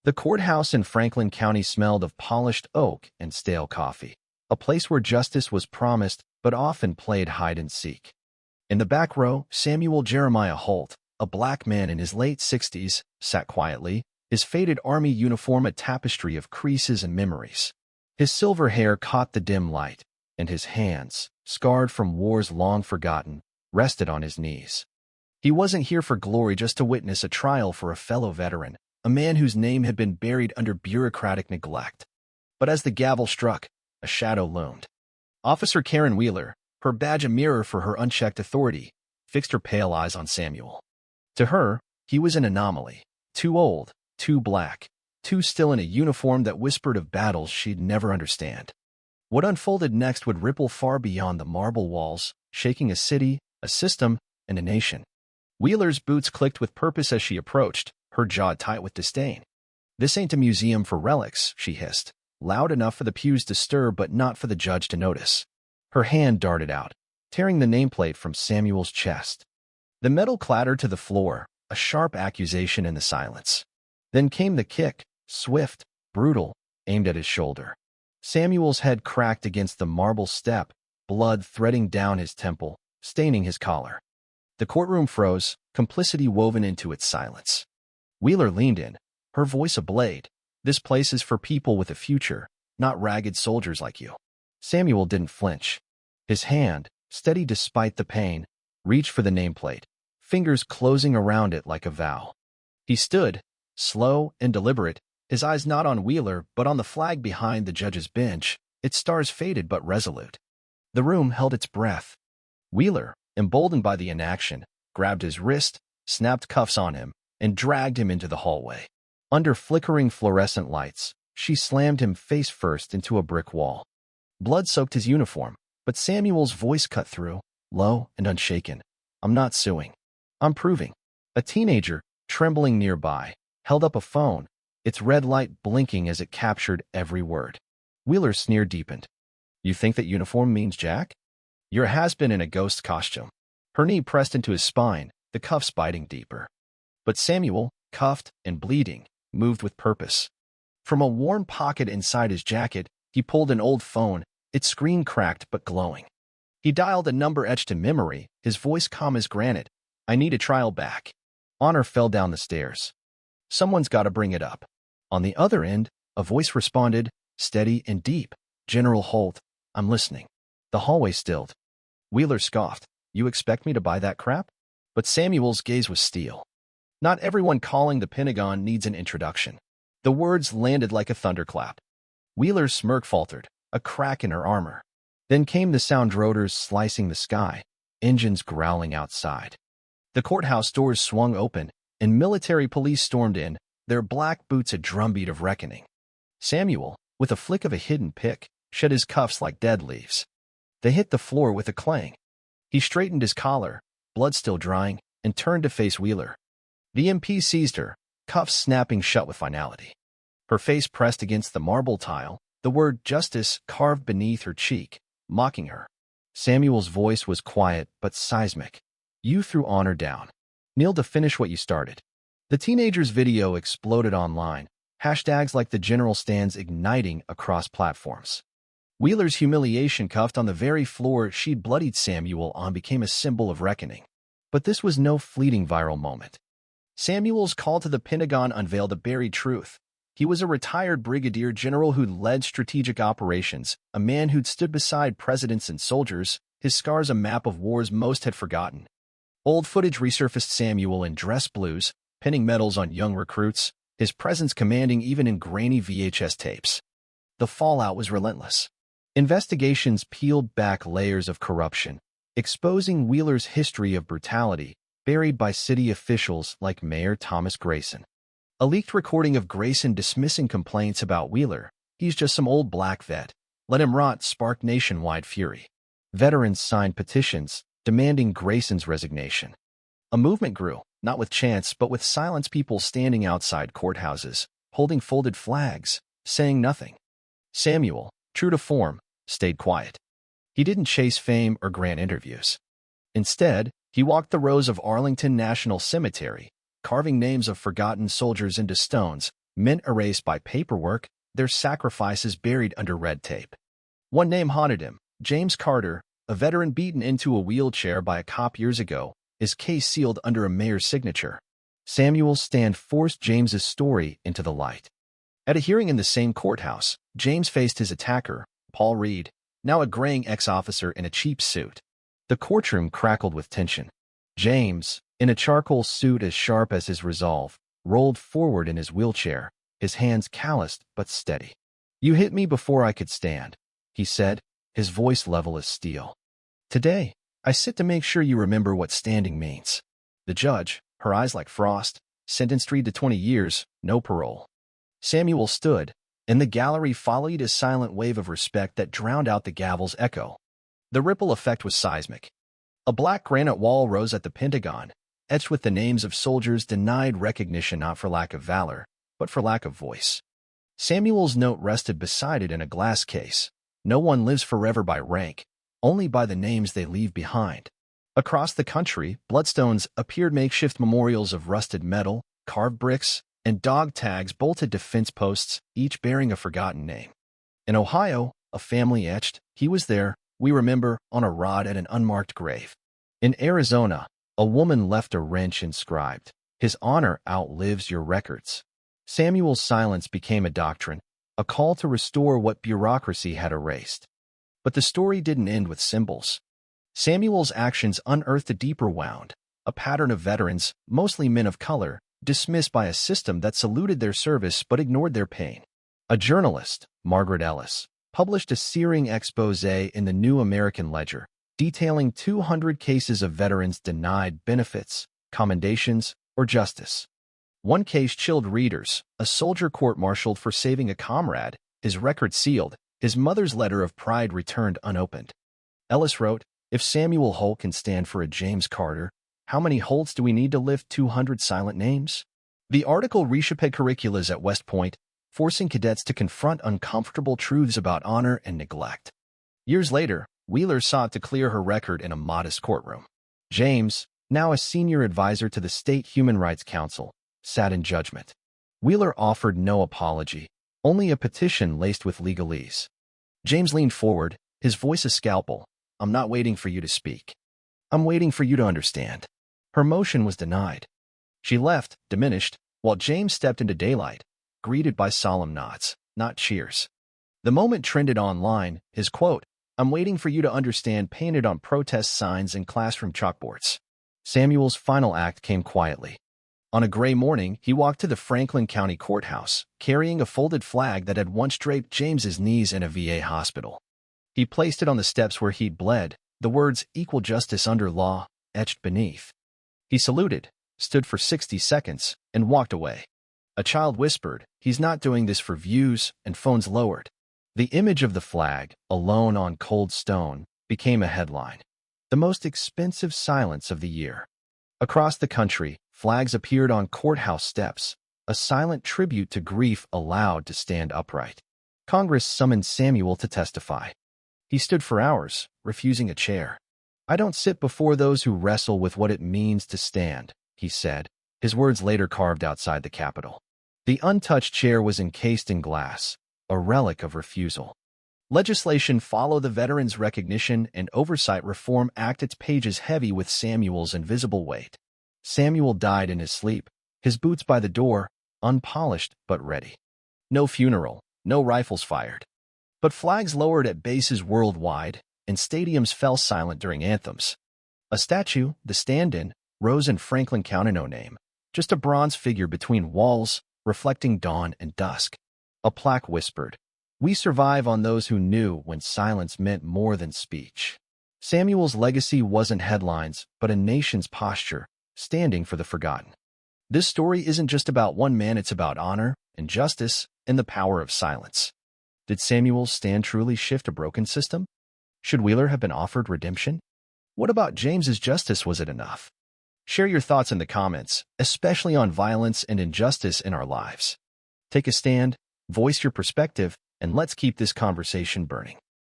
The courthouse in Franklin County smelled of polished oak and stale coffee, a place where justice was promised but often played hide-and-seek. In the back row, Samuel Jeremiah Holt, a black man in his late 60s, sat quietly, his faded army uniform a tapestry of creases and memories. His silver hair caught the dim light, and his hands, scarred from wars long forgotten, rested on his knees. He wasn't here for glory, just to witness a trial for a fellow veteran, a man whose name had been buried under bureaucratic neglect. But as the gavel struck, a shadow loomed. Officer Karen Wheeler, her badge a mirror for her unchecked authority, fixed her pale eyes on Samuel. To her, he was an anomaly, too old, too black, too still in a uniform that whispered of battles she'd never understand. What unfolded next would ripple far beyond the marble walls, shaking a city, a system, and a nation. Wheeler's boots clicked with purpose as she approached, her jaw tight with disdain. "This ain't a museum for relics," she hissed, loud enough for the pews to stir but not for the judge to notice. Her hand darted out, tearing the nameplate from Samuel's chest. The metal clattered to the floor, a sharp accusation in the silence. Then came the kick, swift, brutal, aimed at his shoulder. Samuel's head cracked against the marble step, blood threading down his temple, staining his collar. The courtroom froze, complicity woven into its silence. Wheeler leaned in, her voice a blade. "This place is for people with a future, not ragged soldiers like you." Samuel didn't flinch. His hand, steady despite the pain, reached for the nameplate, fingers closing around it like a vow. He stood, slow and deliberate, his eyes not on Wheeler but on the flag behind the judge's bench, its stars faded but resolute. The room held its breath. Wheeler, emboldened by the inaction, grabbed his wrist, snapped cuffs on him, and dragged him into the hallway. Under flickering fluorescent lights, she slammed him face first into a brick wall. Blood soaked his uniform, but Samuel's voice cut through, low and unshaken. "I'm not suing. I'm proving." A teenager, trembling nearby, held up a phone, its red light blinking as it captured every word. Wheeler's sneer deepened. "You think that uniform means jack? You're a has-been in a ghost costume." Her knee pressed into his spine, the cuffs biting deeper. But Samuel, cuffed and bleeding, moved with purpose. From a worn pocket inside his jacket, he pulled an old phone, its screen cracked but glowing. He dialed a number etched in memory, his voice calm as granite. "I need a trial back." Honor fell down the stairs. "Someone's got to bring it up." On the other end, a voice responded, steady and deep. "General Holt, I'm listening." The hallway stilled. Wheeler scoffed. "You expect me to buy that crap?" But Samuel's gaze was steel. "Not everyone calling the Pentagon needs an introduction." The words landed like a thunderclap. Wheeler's smirk faltered, a crack in her armor. Then came the sound rotors slicing the sky, engines growling outside. The courthouse doors swung open, and military police stormed in, their black boots a drumbeat of reckoning. Samuel, with a flick of a hidden pick, shed his cuffs like dead leaves. They hit the floor with a clang. He straightened his collar, blood still drying, and turned to face Wheeler. The MP seized her, cuffs snapping shut with finality. Her face pressed against the marble tile, the word justice carved beneath her cheek, mocking her. Samuel's voice was quiet but seismic. "You threw honor down. Kneel to finish what you started." The teenager's video exploded online, hashtags like the general stands igniting across platforms. Wheeler's humiliation, cuffed on the very floor she'd bloodied Samuel on, became a symbol of reckoning. But this was no fleeting viral moment. Samuel's call to the Pentagon unveiled a buried truth. He was a retired brigadier general who'd led strategic operations, a man who'd stood beside presidents and soldiers, his scars a map of wars most had forgotten. Old footage resurfaced Samuel in dress blues, pinning medals on young recruits, his presence commanding even in grainy VHS tapes. The fallout was relentless. Investigations peeled back layers of corruption, exposing Wheeler's history of brutality, buried by city officials like Mayor Thomas Grayson. A leaked recording of Grayson dismissing complaints about Wheeler, "He's just some old black vet. Let him rot," sparked nationwide fury. Veterans signed petitions, demanding Grayson's resignation. A movement grew, not with chants but with silence, people standing outside courthouses, holding folded flags, saying nothing. Samuel, true to form, stayed quiet. He didn't chase fame or grant interviews. Instead, he walked the rows of Arlington National Cemetery, carving names of forgotten soldiers into stones, men erased by paperwork, their sacrifices buried under red tape. One name haunted him: James Carter, a veteran beaten into a wheelchair by a cop years ago, his case sealed under a mayor's signature. Samuel's stand forced James's story into the light. At a hearing in the same courthouse, James faced his attacker, Paul Reed, now a graying ex-officer in a cheap suit. The courtroom crackled with tension. James, in a charcoal suit as sharp as his resolve, rolled forward in his wheelchair, his hands calloused but steady. "You hit me before I could stand," he said, his voice level as steel. "Today, I sit to make sure you remember what standing means." The judge, her eyes like frost, sentenced Reed to 20 years, no parole. Samuel stood, and the gallery followed a silent wave of respect that drowned out the gavel's echo. The ripple effect was seismic. A black granite wall rose at the Pentagon, etched with the names of soldiers denied recognition not for lack of valor, but for lack of voice. Samuel's note rested beside it in a glass case. "No one lives forever by rank, only by the names they leave behind." Across the country, bloodstones appeared, makeshift memorials of rusted metal, carved bricks, and dog tags bolted to fence posts, each bearing a forgotten name. In Ohio, a family etched, "He was there, we remember," on a rod at an unmarked grave. In Arizona, a woman left a wrench inscribed, "His honor outlives your records." Samuel's silence became a doctrine, a call to restore what bureaucracy had erased. But the story didn't end with symbols. Samuel's actions unearthed a deeper wound, a pattern of veterans, mostly men of color, dismissed by a system that saluted their service but ignored their pain. A journalist, Margaret Ellis, published a searing expose in the New American Ledger, detailing 200 cases of veterans denied benefits, commendations, or justice. One case chilled readers: a soldier court-martialed for saving a comrade, his record sealed, his mother's letter of pride returned unopened. Ellis wrote, "If Samuel Holt can stand for a James Carter, how many Holts do we need to lift 200 silent names?" The article reshaped curriculums at West Point, forcing cadets to confront uncomfortable truths about honor and neglect. Years later, Wheeler sought to clear her record in a modest courtroom. James, now a senior advisor to the State Human Rights Council, sat in judgment. Wheeler offered no apology, only a petition laced with legalese. James leaned forward, his voice a scalpel. "I'm not waiting for you to speak. I'm waiting for you to understand." Her motion was denied. She left, diminished, while James stepped into daylight, greeted by solemn nods, not cheers. The moment trended online, his quote, "I'm waiting for you to understand," painted on protest signs and classroom chalkboards. Samuel's final act came quietly. On a gray morning, he walked to the Franklin County Courthouse, carrying a folded flag that had once draped James's knees in a VA hospital. He placed it on the steps where he'd bled, the words "equal justice under law" etched beneath. He saluted, stood for 60 seconds, and walked away. A child whispered, "He's not doing this for views," and phones lowered. The image of the flag, alone on cold stone, became a headline. The most expensive silence of the year. Across the country, flags appeared on courthouse steps, a silent tribute to grief allowed to stand upright. Congress summoned Samuel to testify. He stood for hours, refusing a chair. "I don't sit before those who wrestle with what it means to stand," he said, his words later carved outside the Capitol. The untouched chair was encased in glass, a relic of refusal. Legislation followed the Veterans Recognition and Oversight Reform Act, its pages heavy with Samuel's invisible weight. Samuel died in his sleep, his boots by the door, unpolished but ready. No funeral, no rifles fired. But flags lowered at bases worldwide, and stadiums fell silent during anthems. A statue, the stand-in, rose in Franklin County, no name, just a bronze figure between walls, reflecting dawn and dusk. A plaque whispered, "We survive on those who knew when silence meant more than speech." Samuel's legacy wasn't headlines, but a nation's posture, standing for the forgotten. This story isn't just about one man, it's about honor and justice and the power of silence. Did Samuel's stand truly shift a broken system? Should Wheeler have been offered redemption? What about James's justice? Was it enough? Share your thoughts in the comments, especially on violence and injustice in our lives. Take a stand, voice your perspective, and let's keep this conversation burning.